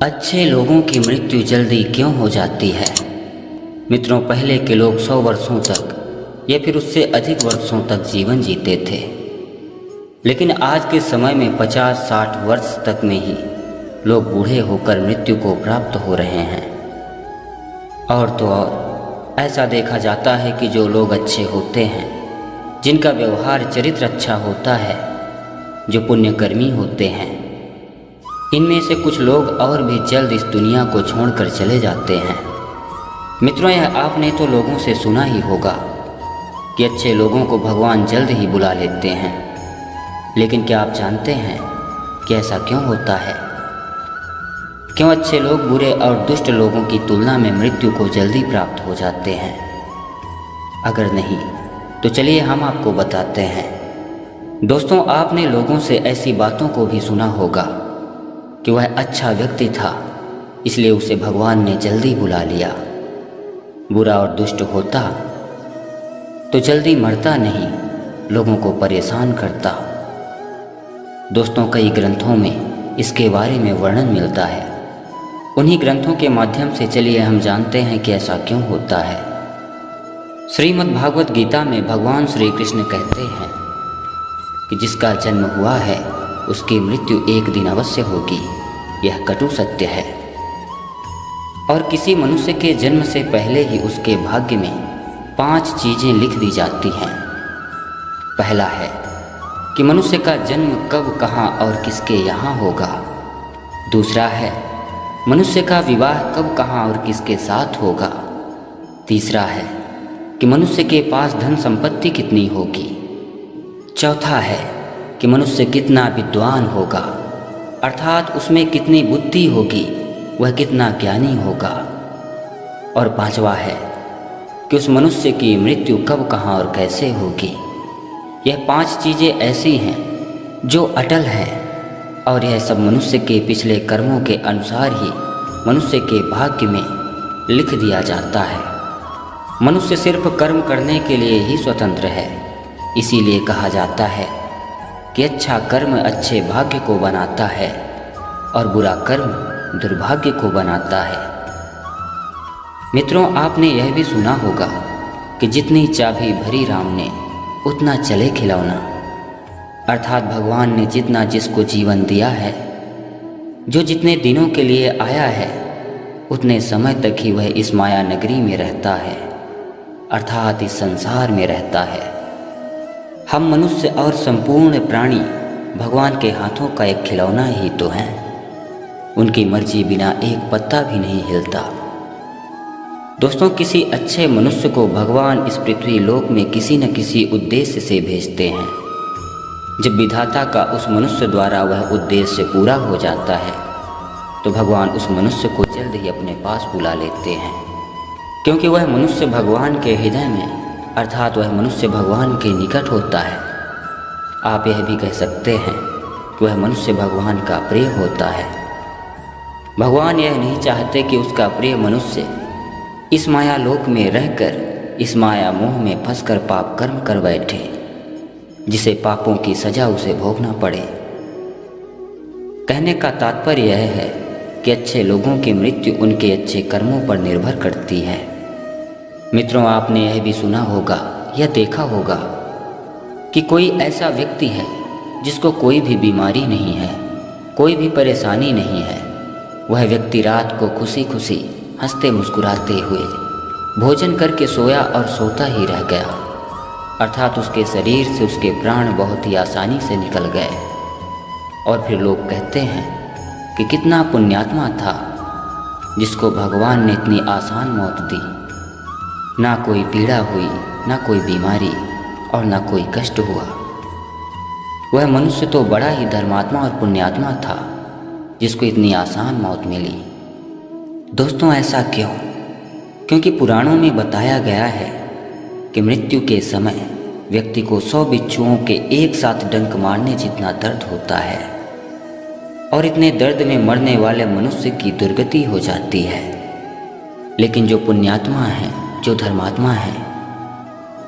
अच्छे लोगों की मृत्यु जल्दी क्यों हो जाती है। मित्रों, पहले के लोग 100 वर्षों तक या फिर उससे अधिक वर्षों तक जीवन जीते थे, लेकिन आज के समय में 50-60 वर्ष तक में ही लोग बूढ़े होकर मृत्यु को प्राप्त हो रहे हैं। और तो और ऐसा देखा जाता है कि जो लोग अच्छे होते हैं, जिनका व्यवहार चरित्र अच्छा होता है, जो पुण्यकर्मी होते हैं, इनमें से कुछ लोग और भी जल्द इस दुनिया को छोड़कर चले जाते हैं। मित्रों, यह आपने तो लोगों से सुना ही होगा कि अच्छे लोगों को भगवान जल्द ही बुला लेते हैं, लेकिन क्या आप जानते हैं कि ऐसा क्यों होता है? क्यों अच्छे लोग बुरे और दुष्ट लोगों की तुलना में मृत्यु को जल्दी प्राप्त हो जाते हैं? अगर नहीं तो चलिए हम आपको बताते हैं। दोस्तों, आपने लोगों से ऐसी बातों को भी सुना होगा कि वह अच्छा व्यक्ति था, इसलिए उसे भगवान ने जल्दी बुला लिया। बुरा और दुष्ट होता तो जल्दी मरता नहीं, लोगों को परेशान करता। दोस्तों, कई ग्रंथों में इसके बारे में वर्णन मिलता है। उन्हीं ग्रंथों के माध्यम से चलिए हम जानते हैं कि ऐसा क्यों होता है। श्रीमद् भागवत गीता में भगवान श्री कृष्ण कहते हैं कि जिसका जन्म हुआ है उसकी मृत्यु एक दिन अवश्य होगी, यह कटु सत्य है। और किसी मनुष्य के जन्म से पहले ही उसके भाग्य में 5 चीज़ें लिख दी जाती हैं। पहला है कि मनुष्य का जन्म कब, कहाँ और किसके यहाँ होगा। दूसरा है मनुष्य का विवाह कब, कहाँ और किसके साथ होगा। तीसरा है कि मनुष्य के पास धन संपत्ति कितनी होगी। चौथा है कि मनुष्य कितना विद्वान होगा, अर्थात उसमें कितनी बुद्धि होगी, वह कितना ज्ञानी होगा। और पांचवा है कि उस मनुष्य की मृत्यु कब, कहाँ और कैसे होगी। यह 5 चीज़ें ऐसी हैं जो अटल हैं, और यह सब मनुष्य के पिछले कर्मों के अनुसार ही मनुष्य के भाग्य में लिख दिया जाता है। मनुष्य सिर्फ कर्म करने के लिए ही स्वतंत्र है। इसीलिए कहा जाता है कि अच्छा कर्म अच्छे भाग्य को बनाता है और बुरा कर्म दुर्भाग्य को बनाता है। मित्रों, आपने यह भी सुना होगा कि जितनी चाबी भरी राम ने उतना चले खिलौना, अर्थात भगवान ने जितना जिसको जीवन दिया है, जो जितने दिनों के लिए आया है, उतने समय तक ही वह इस माया नगरी में रहता है, अर्थात इस संसार में रहता है। हम मनुष्य और संपूर्ण प्राणी भगवान के हाथों का एक खिलौना ही तो हैं। उनकी मर्जी बिना एक पत्ता भी नहीं हिलता। दोस्तों, किसी अच्छे मनुष्य को भगवान इस पृथ्वी लोक में किसी न किसी उद्देश्य से भेजते हैं। जब विधाता का उस मनुष्य द्वारा वह उद्देश्य पूरा हो जाता है तो भगवान उस मनुष्य को जल्द ही अपने पास बुला लेते हैं, क्योंकि वह मनुष्य भगवान के हृदय में, अर्थात वह मनुष्य भगवान के निकट होता है। आप यह भी कह सकते हैं कि वह मनुष्य भगवान का प्रिय होता है। भगवान यह नहीं चाहते कि उसका प्रिय मनुष्य इस माया लोक में रहकर इस माया मोह में फंसकर पाप कर्म कर बैठे, जिसे पापों की सजा उसे भोगना पड़े। कहने का तात्पर्य यह है कि अच्छे लोगों की मृत्यु उनके अच्छे कर्मों पर निर्भर करती है। मित्रों, आपने यह भी सुना होगा या देखा होगा कि कोई ऐसा व्यक्ति है जिसको कोई भी बीमारी नहीं है, कोई भी परेशानी नहीं है। वह व्यक्ति रात को खुशी खुशी हंसते मुस्कुराते हुए भोजन करके सोया और सोता ही रह गया, अर्थात उसके शरीर से उसके प्राण बहुत ही आसानी से निकल गए। और फिर लोग कहते हैं कि कितना पुण्यात्मा था जिसको भगवान ने इतनी आसान मौत दी। ना कोई पीड़ा हुई, ना कोई बीमारी और ना कोई कष्ट हुआ। वह मनुष्य तो बड़ा ही धर्मात्मा और पुण्यात्मा था जिसको इतनी आसान मौत मिली। दोस्तों, ऐसा क्यों? क्योंकि पुराणों में बताया गया है कि मृत्यु के समय व्यक्ति को 100 बिच्छुओं के एक साथ डंक मारने जितना दर्द होता है, और इतने दर्द में मरने वाले मनुष्य की दुर्गति हो जाती है। लेकिन जो पुण्यात्मा है, जो धर्मात्मा है,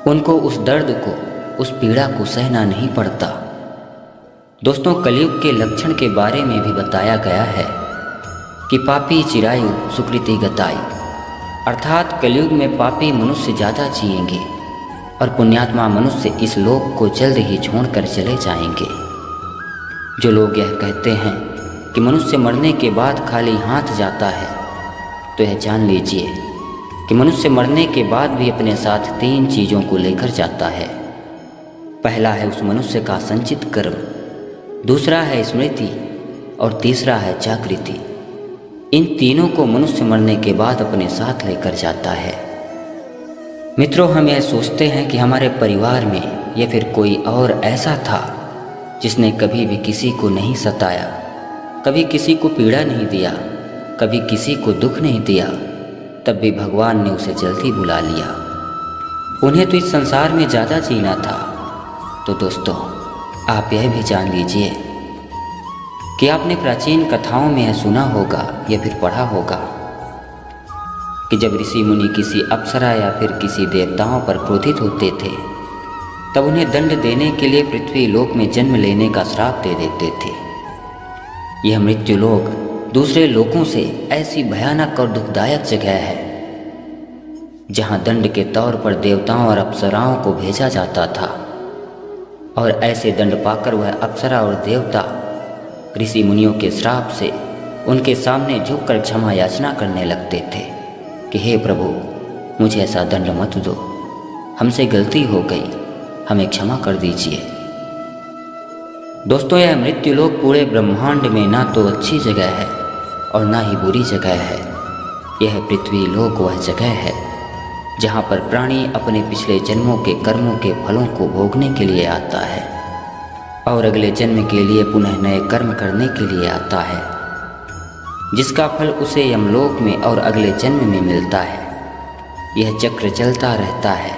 उनको उस दर्द को, उस पीड़ा को सहना नहीं पड़ता। दोस्तों, कलयुग के लक्षण के बारे में भी बताया गया है कि पापी चिरायु सुकृति गतायु, अर्थात कलयुग में पापी मनुष्य ज़्यादा जिएंगे और पुण्यात्मा मनुष्य इस लोक को जल्द ही छोड़कर चले जाएंगे। जो लोग यह कहते हैं कि मनुष्य मरने के बाद खाली हाथ जाता है, तो यह जान लीजिए कि मनुष्य मरने के बाद भी अपने साथ 3 चीज़ों को लेकर जाता है। पहला है उस मनुष्य का संचित कर्म, दूसरा है स्मृति और तीसरा है जागृति। इन तीनों को मनुष्य मरने के बाद अपने साथ लेकर जाता है। मित्रों, हम यह सोचते हैं कि हमारे परिवार में या फिर कोई और ऐसा था जिसने कभी भी किसी को नहीं सताया, कभी किसी को पीड़ा नहीं दिया, कभी किसी को दुख नहीं दिया, तब भी भगवान ने उसे जल्दी बुला लिया। उन्हें तो इस संसार में ज़्यादा जीना था। तो दोस्तों, आप यह भी जान लीजिए कि आपने प्राचीन कथाओं में यह सुना होगा या फिर पढ़ा होगा कि जब ऋषि मुनि किसी अप्सरा या फिर किसी देवताओं पर क्रोधित होते थे, तब उन्हें दंड देने के लिए पृथ्वी लोक में जन्म लेने का श्राप दे देते थे। यह मृत्यु लोक दूसरे लोकों से ऐसी भयानक और दुखदायक जगह है जहाँ दंड के तौर पर देवताओं और अप्सराओं को भेजा जाता था, और ऐसे दंड पाकर वह अप्सरा और देवता ऋषि मुनियों के श्राप से उनके सामने झुककर क्षमा याचना करने लगते थे कि हे प्रभु, मुझे ऐसा दंड मत दो, हमसे गलती हो गई, हमें क्षमा कर दीजिए। दोस्तों, यह मृत्यु लोक पूरे ब्रह्मांड में ना तो अच्छी जगह है और ना ही बुरी जगह है। यह पृथ्वी लोक वह जगह है जहाँ पर प्राणी अपने पिछले जन्मों के कर्मों के फलों को भोगने के लिए आता है और अगले जन्म के लिए पुनः नए कर्म करने के लिए आता है, जिसका फल उसे यमलोक में और अगले जन्म में मिलता है। यह चक्र चलता रहता है।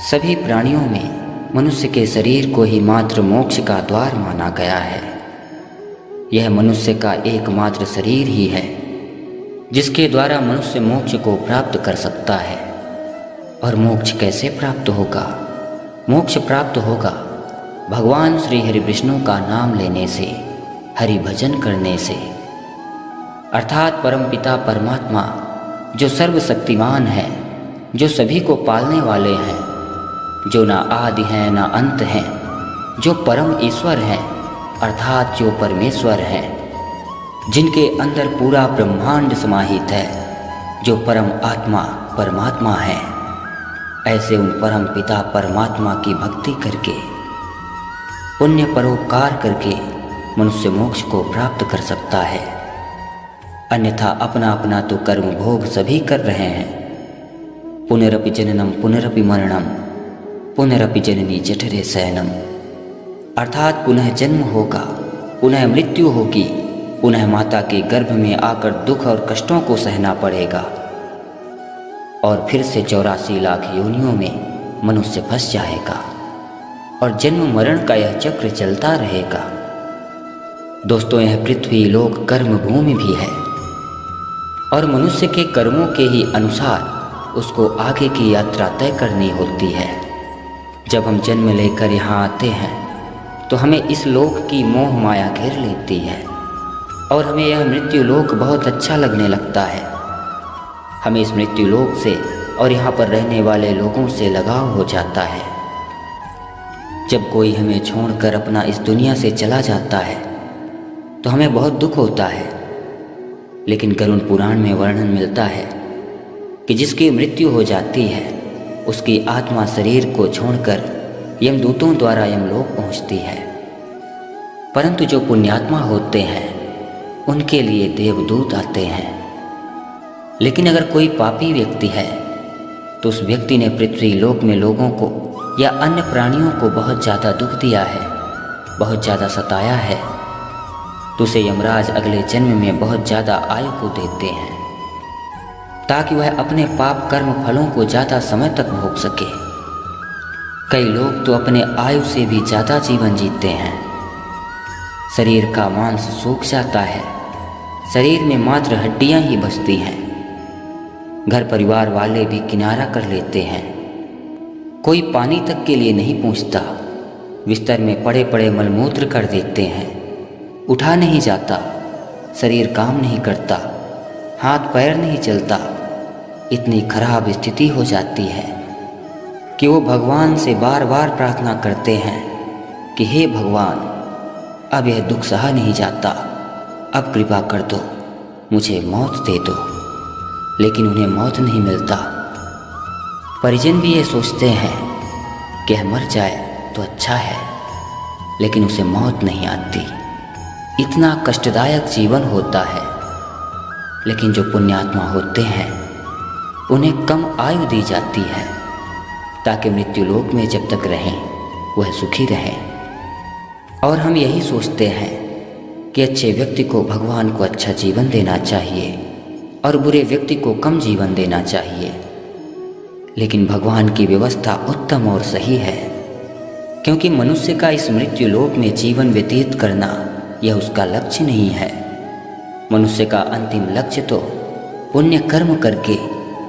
सभी प्राणियों में मनुष्य के शरीर को ही मात्र मोक्ष का द्वार माना गया है। यह मनुष्य का एकमात्र शरीर ही है जिसके द्वारा मनुष्य मोक्ष को प्राप्त कर सकता है। और मोक्ष कैसे प्राप्त होगा? मोक्ष प्राप्त होगा भगवान श्री हरि विष्णु का नाम लेने से, हरि भजन करने से, अर्थात परमपिता परमात्मा जो सर्वशक्तिमान है, जो सभी को पालने वाले हैं, जो ना आदि हैं ना अंत हैं, जो परम ईश्वर हैं, अर्थात जो परमेश्वर हैं, जिनके अंदर पूरा ब्रह्मांड समाहित है, जो परम आत्मा परमात्मा है। ऐसे उन परम पिता परमात्मा की भक्ति करके, पुण्य परोपकार करके मनुष्य मोक्ष को प्राप्त कर सकता है। अन्यथा अपना अपना तो कर्म भोग सभी कर रहे हैं। पुनरपि जननम पुनरपि मरणम पुनरपि जननी जठरे शयनम, अर्थात पुनः जन्म होगा, पुनः मृत्यु होगी, पुनः माता के गर्भ में आकर दुख और कष्टों को सहना पड़ेगा और फिर से 84 लाख योनियों में मनुष्य फंस जाएगा और जन्म मरण का यह चक्र चलता रहेगा। दोस्तों, यह पृथ्वी लोक कर्म भूमि भी है और मनुष्य के कर्मों के ही अनुसार उसको आगे की यात्रा तय करनी होती है। जब हम जन्म लेकर यहाँ आते हैं तो हमें इस लोक की मोह माया घेर लेती है और हमें यह मृत्यु लोक बहुत अच्छा लगने लगता है। हमें इस मृत्यु लोक से और यहाँ पर रहने वाले लोगों से लगाव हो जाता है। जब कोई हमें छोड़कर अपना इस दुनिया से चला जाता है तो हमें बहुत दुख होता है, लेकिन गरुड़ पुराण में वर्णन मिलता है कि जिसकी मृत्यु हो जाती है उसकी आत्मा शरीर को छोड़कर यमदूतों द्वारा यमलोक पहुँचती है। परंतु जो पुण्यात्मा होते हैं उनके लिए देवदूत आते हैं। लेकिन अगर कोई पापी व्यक्ति है तो उस व्यक्ति ने पृथ्वी लोक में लोगों को या अन्य प्राणियों को बहुत ज़्यादा दुख दिया है, बहुत ज़्यादा सताया है, तो उसे यमराज अगले जन्म में बहुत ज़्यादा आयु को देते हैं ताकि वह अपने पाप कर्म फलों को ज़्यादा समय तक भोग सके। कई लोग तो अपने आयु से भी ज़्यादा जीवन जीते हैं। शरीर का मांस सूख जाता है, शरीर में मात्र हड्डियां ही बचती हैं। घर परिवार वाले भी किनारा कर लेते हैं। कोई पानी तक के लिए नहीं पूछता, बिस्तर में पड़े पड़े मलमूत्र कर देते हैं, उठा नहीं जाता, शरीर काम नहीं करता, हाथ पैर नहीं चलता। इतनी खराब स्थिति हो जाती है कि वो भगवान से बार बार प्रार्थना करते हैं कि हे भगवान, अब यह दुख सहा नहीं जाता, अब कृपा कर दो, मुझे मौत दे दो। लेकिन उन्हें मौत नहीं मिलता। परिजन भी ये सोचते हैं कि यह मर जाए तो अच्छा है, लेकिन उसे मौत नहीं आती। इतना कष्टदायक जीवन होता है। लेकिन जो पुण्यात्मा होते हैं उन्हें कम आयु दी जाती है ताकि मृत्युलोक में जब तक रहें वह सुखी रहें। और हम यही सोचते हैं कि अच्छे व्यक्ति को भगवान को अच्छा जीवन देना चाहिए और बुरे व्यक्ति को कम जीवन देना चाहिए। लेकिन भगवान की व्यवस्था उत्तम और सही है, क्योंकि मनुष्य का इस मृत्युलोक में जीवन व्यतीत करना यह उसका लक्ष्य नहीं है। मनुष्य का अंतिम लक्ष्य तो पुण्य कर्म करके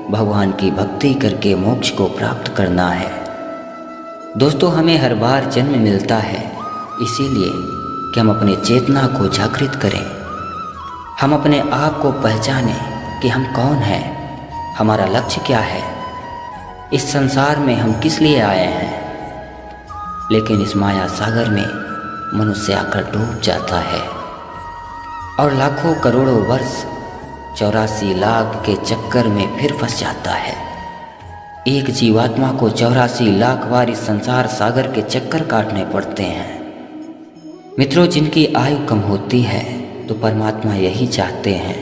भगवान की भक्ति करके मोक्ष को प्राप्त करना है। दोस्तों, हमें हर बार जन्म मिलता है इसीलिए कि हम अपने चेतना को जागृत करें, हम अपने आप को पहचानें कि हम कौन हैं, हमारा लक्ष्य क्या है, इस संसार में हम किस लिए आए हैं। लेकिन इस माया सागर में मनुष्य आकर डूब जाता है और लाखों करोड़ों वर्ष 84 लाख के चक्कर में फिर फंस जाता है। एक जीवात्मा को 84 लाख बार इस संसार सागर के चक्कर काटने पड़ते हैं। मित्रों, जिनकी आयु कम होती है तो परमात्मा यही चाहते हैं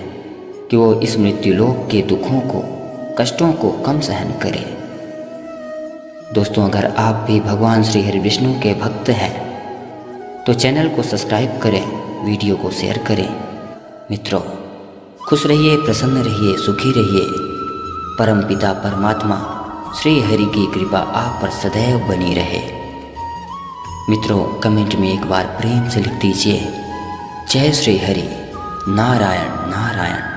कि वो इस मृत्युलोक के दुखों को, कष्टों को कम सहन करें। दोस्तों, अगर आप भी भगवान श्री हरि विष्णु के भक्त हैं तो चैनल को सब्सक्राइब करें, वीडियो को शेयर करें। मित्रों, खुश रहिए, प्रसन्न रहिए, सुखी रहिए। परमपिता परमात्मा श्री हरि की कृपा आप पर सदैव बनी रहे। मित्रों, कमेंट में एक बार प्रेम से लिख दीजिए, जय श्री हरि, नारायण नारायण।